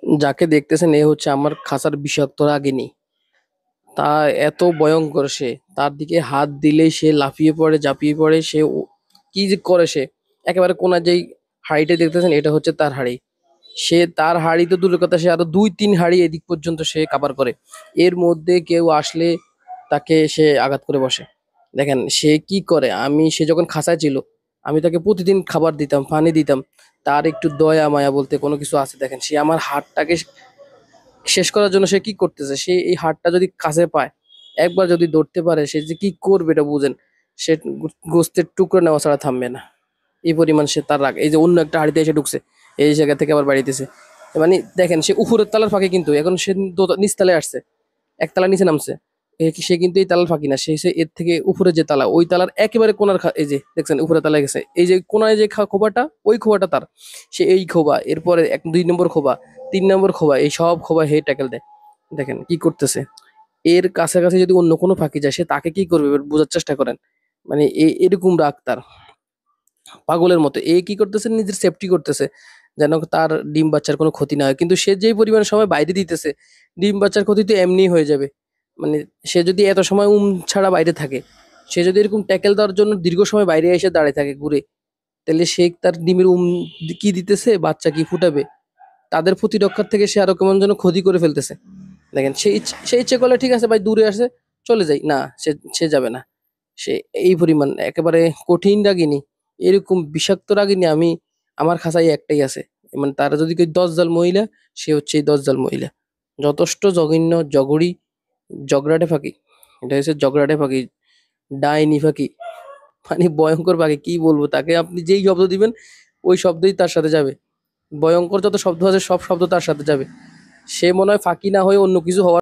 যাকে দেখতেছেন এ হচ্ছে আমার খাঁচার বিষাক্ত রাগিনী। তা এত ভয়ঙ্কর সে, তার দিকে হাত দিলেই সে লাফিয়ে পড়ে, ঝাঁপিয়ে পড়ে। কি যে করে সে, একেবারে কোনা যেই হাঁড়িটা দেখতেছেন এটা হচ্ছে তার হাঁড়ি। সে তার হাঁড়ি তো দূরের কথা, সে আরো ২-৩ হাঁড়ি এদিক পর্যন্ত সে কাভার করে। এর মধ্যে কেউ আসলে তাকে সে আঘাত করে বসে। দেখেন সে কি করে, সে যখন খাঁচায় ছিল আমি তাকে প্রতিদিন খাবার দিতাম, পানি দিতাম। তার একটু দয়া মায়া বলতে কোনো কিছু আছে। দেখেন সে আমার হাড়টাকে শেষ করার জন্য সে কি করতেছে, সে এই হাড়টা যদি কাছে পায়, একবার যদি ধরতে পারে, সে যে কি করবে এটা বুঝেন। সে গোস্তের টুকরো নেওয়া ছাড়া থামবে না। এই পরিমাণ সে তার রাগ। এই যে অন্য একটা হাঁড়িতে এসে ঢুকছে, এই জায়গা থেকে আবার বাড়িতেছে। মানে দেখেন সে উপরের তালার ফাঁকে, কিন্তু এখন সে নিচতলায় আসছে, একতলা নিচে নামছে। সে কিন্তু এই তালার ফাঁকি না, সে এর থেকে উপরে যে তালা, ওই তালার একেবারে কোনার এই যে দেখছেন উপরে তালায় গেছে, এই যে কোনায় যে খোবাটা, ওই খোবাটা তার। সে এই খোবা, এরপরে ২ নম্বর খোবা, ৩ নম্বর খোবা, এই সব খোবা হে ট্যাকেল দেয়। দেখেন কি করতেছে। এর কাছাকাছি যদি অন্য কোনো ফাঁকি যায়, সে তাকে কি করবে এবার বোঝার চেষ্টা করেন। মানে এরকম রাগ তার, পাগলের মতো। কি করতেছে, নিজের সেফটি করতেছে, যেন তার ডিম বাচ্চার কোনো ক্ষতি না হয়। কিন্তু সে যেই পরিমাণে সময় বাইরে দিতেছে, ডিম বাচ্চার ক্ষতি তো এমনিই হয়ে যাবে। মানে সে যদি এত সময় ছাড়া বাইরে থাকে, সে যদি এরকম ট্যাকেল দেওয়ার জন্য দীর্ঘ সময় বাইরে এসে দাঁড়িয়ে থাকে ঘুরে, তাহলে সে তার ডিমের কি দিতেছে, বাচ্চা কি ফুটাবে, তাদের প্রতিরক্ষার থেকে সে আরো কেমন যেন ক্ষতি করে ফেলতেছে। দেখেন সে ইচ্ছে করলে ঠিক আছে ভাই দূরে আসে, চলে যাই না, সে যাবে না। সে এই পরিমাণ একেবারে কঠিন রাগিনী। এরকম বিষাক্ত রাগিনী আমার খাঁচায় একটাই আছে। মানে তারা যদি কেউ দজ্জাল মহিলা, সে হচ্ছে এই দজ্জাল মহিলা। যথেষ্ট জঘন্য, জগড়ি, জগড়াটে ফাঁকি। এটা হচ্ছে জগড়াটে ফাঁকি, ডাইনি ফাঁকি। মানে ভয়ঙ্কর পাখি, কি বলবো তাকে, আপনি যেই শব্দ দিবেন ওই শব্দই তার সাথে যাবে। ভয়ঙ্কর যত শব্দ আছে সব শব্দ তার সাথে যাবে। সে মনে হয় ফাঁকি না হয়ে অন্য কিছু হওয়ার